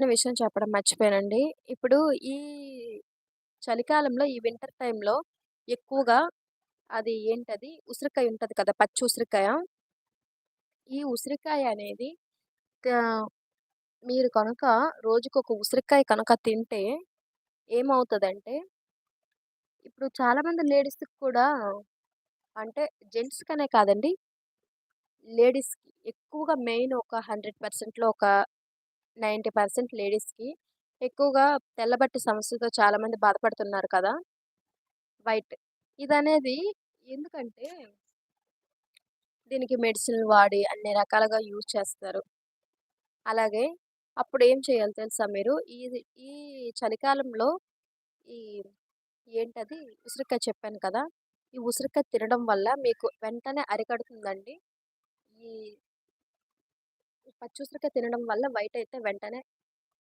చిన్న విషయం చెప్పడం మర్చిపోయానండి. ఇప్పుడు ఈ చలికాలంలో, ఈ వింటర్ టైమ్‌లో ఎక్కువగా అది ఏంటది ఉసిరికాయ ఉంటది కదా! పచ్చి ఉసిరికాయ. ఈ ఉసిరికాయ అనేది ఆహ్, మీరు కనుక రోజుకొక ఉసిరికాయ కనుక తింటే ఏమవుతదంటే, ఇప్పుడు చాలామంది లేడీస్‌కి కూడా అంటే జెంట్స్‌కనే కాదండి. లేడీస్‌కి ఎక్కువగా మెయిన్ ఒక 100%లో ఒక 90% లేడీస్‌కి ఎక్కువగా తెల్లబట్టు సమస్యతో చాలామంది బాధపడుతున్నారు కదా! వైట్. ఇదనేది ఎందుకంటే దీనికి మెడిసిన్‌లు వాడి అన్ని రకాలుగా యూజ్ చేస్తారు. అలాగే అప్పుడేం చేయాలో తెలుసా మీరు? ఈ చలికాలంలో ఈ ఏంటది ఉసిరికాయ చెప్పాను కదా! ఈ ఉసిరికాయ తినడం వల్ల మీకు వెంటనే అరికడుతుందండి. ఈ పచ్చి ఉసిరికాయ తినడం వల్ల వైట్ అయితే వెంటనే